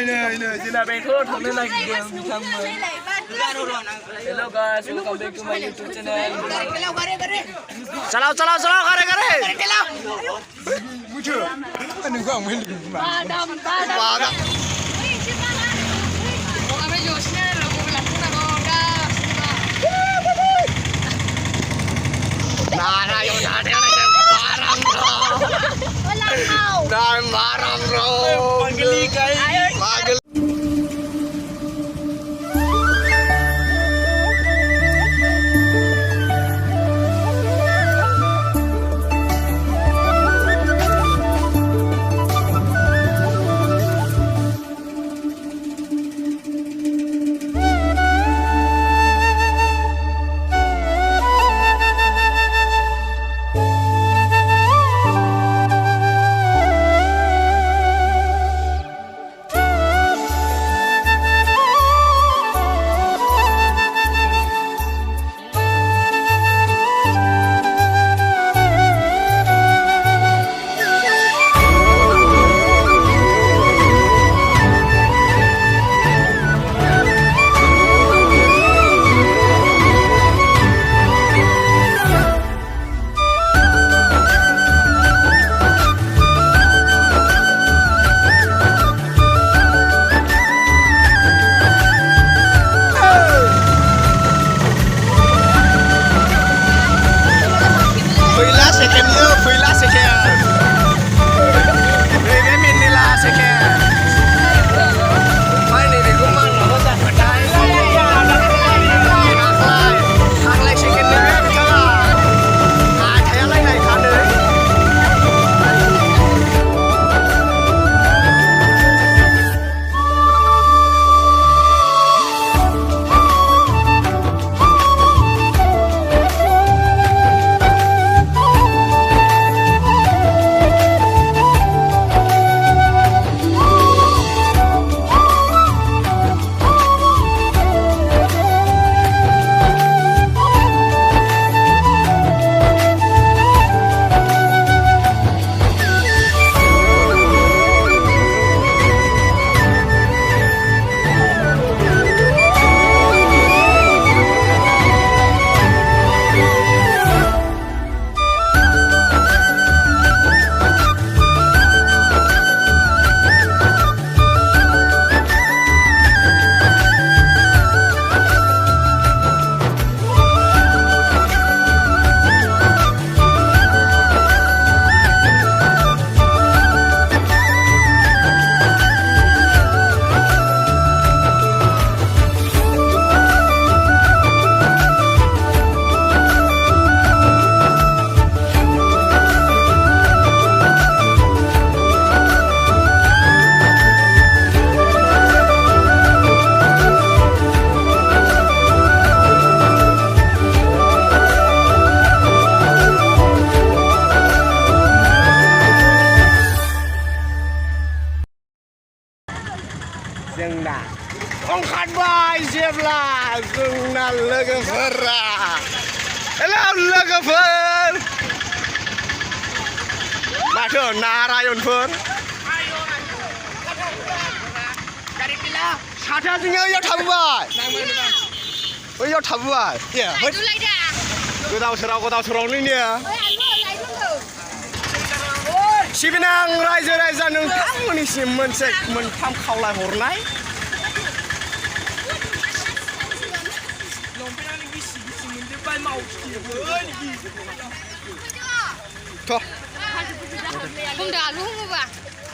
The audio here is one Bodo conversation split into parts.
này Sina bên thua thằng nên là gì game thằng hello guys welcome back to my YouTube channel चलाओ करे muncul anu gua main Padam kami Josnya lagu lagu barang bro panggil kai जोंना ओंखारबाय जेब्ला जोंना लोगोफोरा हेलौ लोगोफोर माथो नारायणफोर साथाया जोंनिया ओइयाव थाबोबाय ओइयाव थाबोबाय गोदाव सोरावनो ने सिबिनां रायजो राजा नोंथांमोननिसिम मोनसे मोनथाम खावलाय हरनाय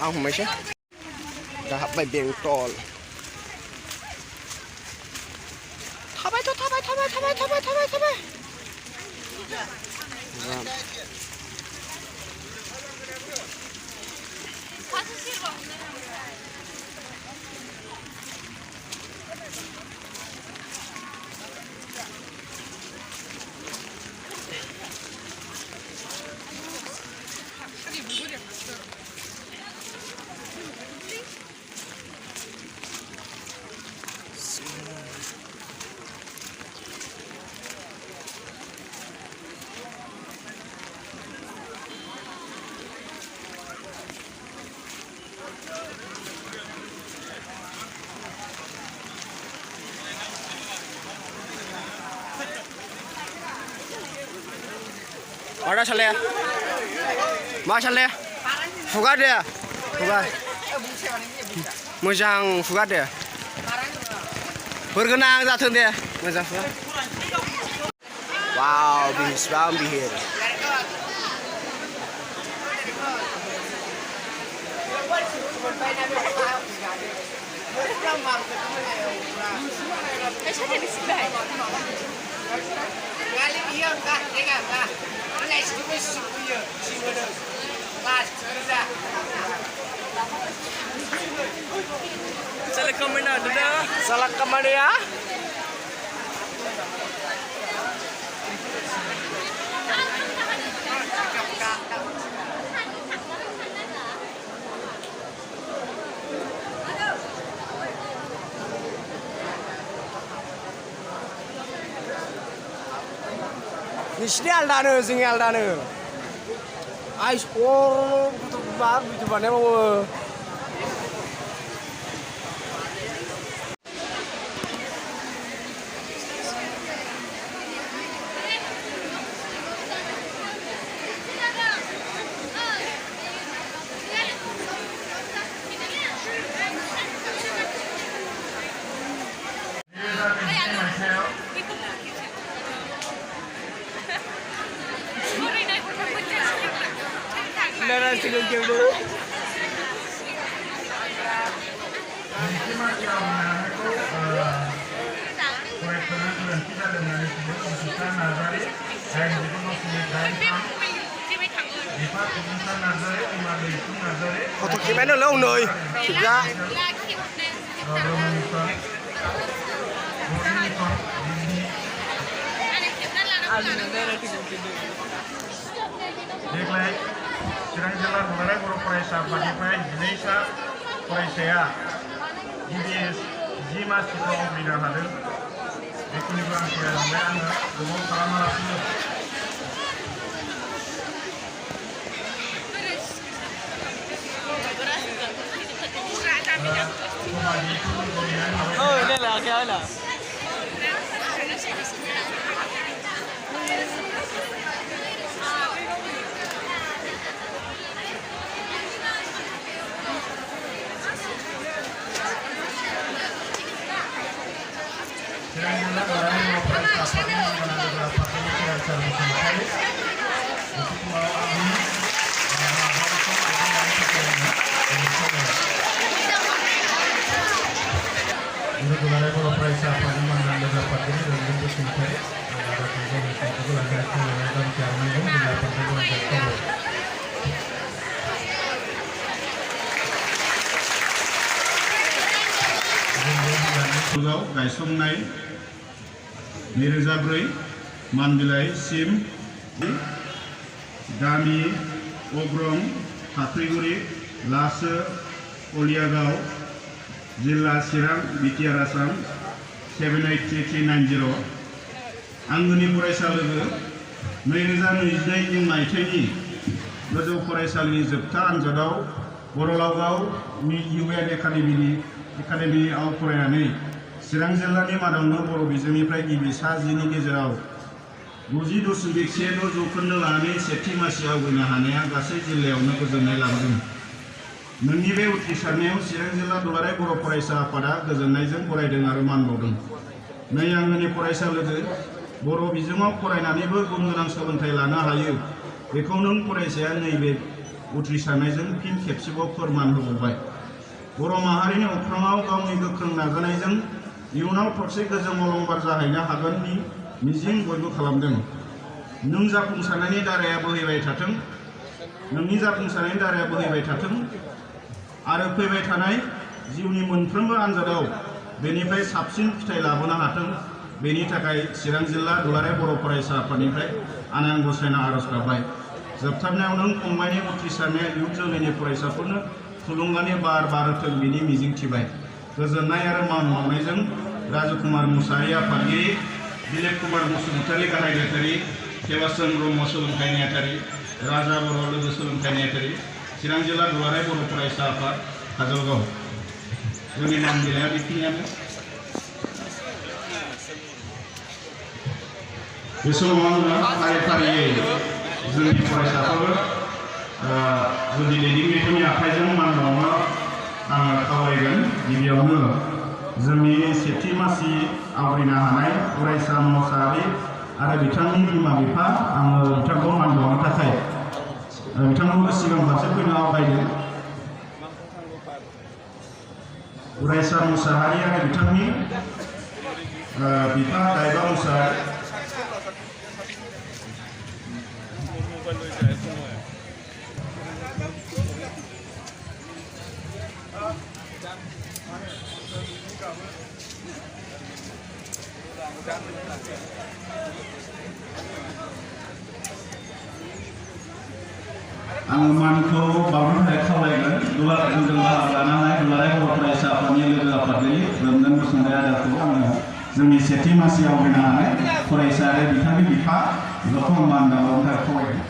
आं हमबायसै दा हाबबाय बेंटल थाबाय Ada salah. Masalah. Fuga dia. Fuga. Moजां fuga dia. Bergenang जाथों deh. Moजां fuga. Wow, bispam bihir. Salah kemana ya? Nisinya aldano, sini aldano. Ais or, betul banget, betul banget mau. Beneran sih game dulu. Foto gimana lo nơi? Thực ra. देग्लाय चिरां जिल्ला दुलाराय बर' फरायसा आफादनिफ्राय 12सा फरायसाया गिबि 10 मासिखौ आवग्रिनो हादों। बेखिनिखौ आं फरायलांबाय। आङो गोबाव खालामालासिनो ini lah kayak lah. Dularaya बर' फरायसा आफादनि मानदान्दा जाफादगिरि रन्जित बसुमतारी आरो गासैबो मिथिंखौ लागासिनो गामि चेयारमेन दं जिल्ला पान्जाब गायसंनाय 2004 मानबिलाइसिम गामि अग्रं फाख्रिगुरि लासो अलियागाव जिल्ला चिरां बिटिआर आसाम 783390 आंगोनि फरायसा लोगो 2022 मायथाइनि गोजौ फरायसालिनि जोबथा आनजादाव बर'लावगाव इउएन एकाडेमिआव फरायनानै चिरां जिल्लानि मादावनो बर' बिजोंनिफ्राय गिबि सा 10 नि गेजेराव 90.16 जौखोन्दो लानानै सेथि मासि आवग्रिनो हानाया गासै जिल्लायावनो गोजोननाय लाबोदों। नोंनि बे उथ्रिसारनायाव चिरां जिल्ला दुलाराय बर' फरायसा आफादा गोजोननायजों बरायदों आरो मान बावदों। नै आंगोनि फरायसा लोगो बर' बिजोङाव फरायनानैबो गुन गोनां सोलोंथाइ लानो हायो बेखौ नों फरायसाया नैबे उथ्रिसारनायजों फिन खेबसेबाव फोरमान होबावबाय। बर' माहारिनि अख्राङाव गावनि गोख्रों नाजानायजों इयुनाव थरसे गोजों अलंबार जाहैनो हागोननि मिजिं बयबो खालामदों। नों जाफुंसारनायनि दाराया बोहैबाय थाथों। नोंनि जाफुंसारनायनि दाराया बोहैबाय थाथों आरो फैबाय थानाय जिउनि मोनफ्रोमबो आनजादाव बेनिफ्राय साबसिन फिथाइ लाबोनो हाथों। बेनि थाखाय चिरां जिल्ला दुलाराय बर' फरायसा आफादनिफ्राय आनान गसायनाव आरज गाबबाय। जोबथारनायाव नों फंबायनि उथ्रिसारनाया इयुन जोलैनि फरायसाफोरनो थुलुंगानि बार बारहोथों बिनि मिजिं थिबाय। गोजोननाय आरो मान बावनायजों राजुकुमार मुसाहारि आफादगिरि, दिलीप कुमार बसुमतारी गाहाय नेहाथारि, सेबास्टियान ब्रह्म सोलोंथाइ नेहाथारि, राजा बर' लोगो सोलोंथाइ नेहाथारि, चिरां जिल्ला दुलाराय बर' फरायसा आफाद काजलगाव। जोंनि नाम बिलाइया बेखिनियानो। बे समाव आङो फारि फारियै जोंनि फरायसाफोर जुदि दैदेनगिरिफोरनि आखाइजों मान बावनो आङो खावलायगोन। गिबियावनो जोंनि सेथि मासि आवग्रिनो हानाय फरायसा मोसाहारि आरो बिथांनि बिमा बिफा आङो बिथांखौ मान बावनो थाखाय बिथांमोनखौ सिगां फारसे फैनो आवगायदों। फरायसा मोसाहारि आरो बिथांनि बिफा दायबा मोसाहारि आङो मानखौ बावनो थाखाय खावलायगोन। जों बाहागो लानानै दुलाराय बर' फरायसा आफादनि लोगो आफादगिरि रोमदोन बसुमतारी आदाखौ आङो जोंनि सेथि मासि आवग्रिनो हानाय फरायसा आरो बिथांनि बिफा बेखौ मान बावनो थाखाय खावलायगोन।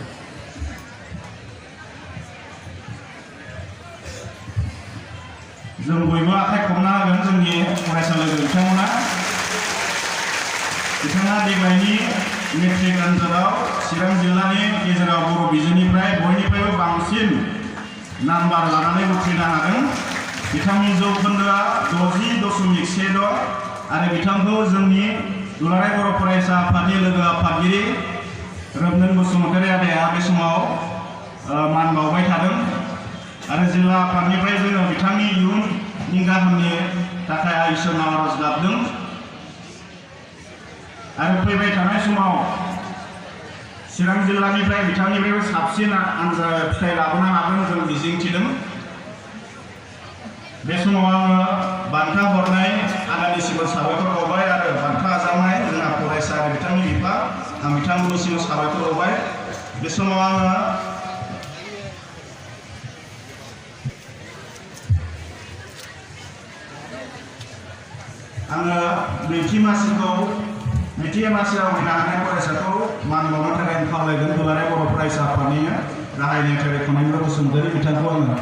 जों बयबो आखाइ खबना होगोन जोंनि फरायसा लोगो बिथांमोना देग्लायनि मेट्रिक आनजादाव चिरां जिल्लानि गेजेराव बर' बिजोंनिफ्राय बयनिफ्रायबो बांसिन नाम्बार लानानै उथ्रिनो हादों। बिथांनि जौखोन्दोआ 60.16 आरो बिथांखौ जोंनि दुलाराय बर' फरायसा आफादनि लोगो आफादगिरि रोमदोन बसुमतारी आदाया बे समाव मान बावबाय थादों आरो जिल्ला आफादनिफ्राय जोङो बिथांनि इयुननि गाहामनि थाखाय इसोरनाव आरज गाबदों आरो फैबाय थानाय समाव चिरां जिल्लानिफ्राय बिथांनिफ्रायबो साबसिन आनजाद फिथाइ लाबोनो हागोन जों मिजिंथिदों। बे समाव आङो बान्था हरनाय आदानिसिमबो साबायखर बावबाय आरो बान्था आजावनाय जोंहा फरायसा आरो बिथांनि बिफा आं बिथांमोननिसिम साबायखर बावबाय। बे समाव आङो नैथि मासियाव आवग्रिनो हानाय फरायसाखौ मान बावनो थाखाय खावलायगोन। दुलाराय बर' फरायसा आफादनि गाहाय नेहाथारि खनैन्द्र बसुमतारी बिथांखौ आङो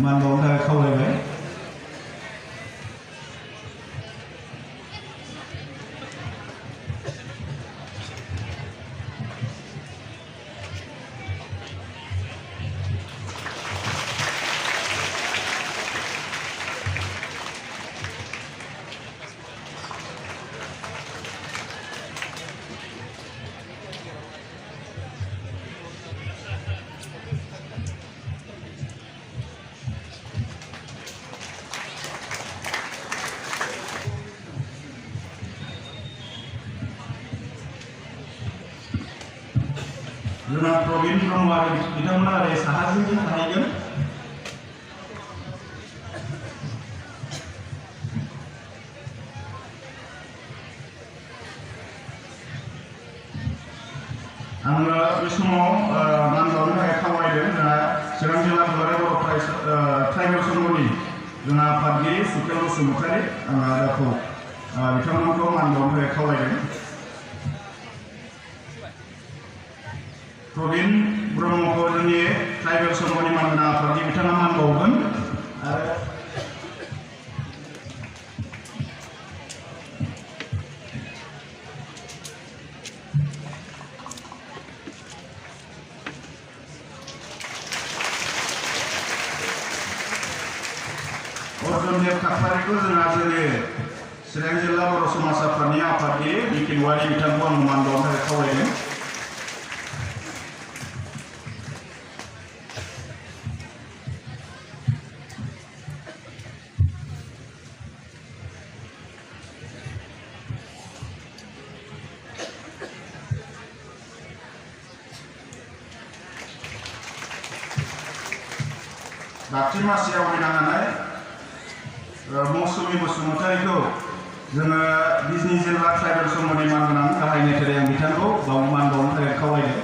मान बावनो थाखाय खावलायबाय। जोंना प्रबिन ब्रह्म आरो बिथांमोना ओरै साहाजों थाहैगोन। आङो बे समाव मान बावनो थाखाय खावलायदों जोंहा चिरां जिल्ला दुलाराय बर' फरायसा ट्राइबेल संघनि जोंहा आफादगिरि सुखेल बसुमतारी आदाखौ बिथांमोनखौ मान बावनो थाखाय खावलायदों। प्रबिन ब्रह्मखौ जोंनि ट्राइबेल संघनि मानगोनां आफादगिरि बिथाङा मान बावगोन आरो अर्जुनदेव खाख्लारिखौ जोंहा जोंनि चिरां जिल्ला बर' समाज आफादनि आफादगिरि बिपिन औवारि बिथांखौ आं मान बावनो थाखाय खावलायदों। दाबसे मासियाव आवग्रिनो हानाय मौसुमि बसुमतारीखौ जोङो बिजनि जिल्ला ट्राइबेल संघनि मानगोनां गाहाय नेहाथारि आं बिथांखौ मान बावनो थाखाय खावलायदों।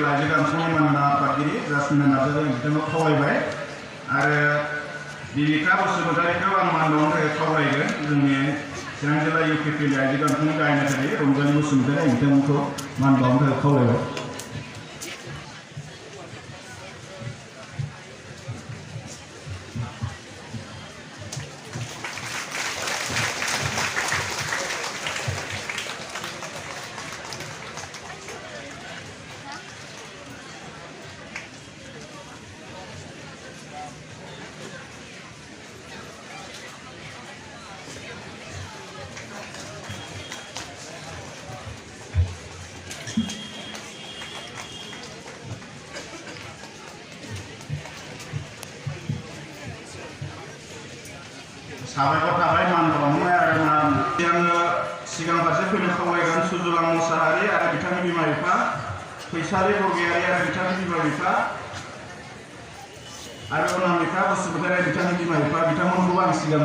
लाइजो गामसानि मानना आफादगिरि जासमिना नार्जारि बिथांखौ खावलायबाय आरो बिबिका बसुमतारिखौ आं मान बावनो थाखाय खावलायगोन जोंनि चिरां जिल्ला UPP लाइजो गामसानि गाहाय नेहाथारि रंजालि बसुमतारि बिथांमोनखौ मान बावनो थाखाय खावलायबाय। साबायखर थाबाय मान बावनाय आरो आङो सिगां फारसे फैनो खावलायगोन सुजुलां मोसाहारि आरो बिथांनि बिमा बिफा, फैसालि बरगयारि आरो बिथांनि बिमा बिफा आरो अनामिका बसुमतारि बिथांनि बिमा बिफा बिथांमोनखौ आं सिगां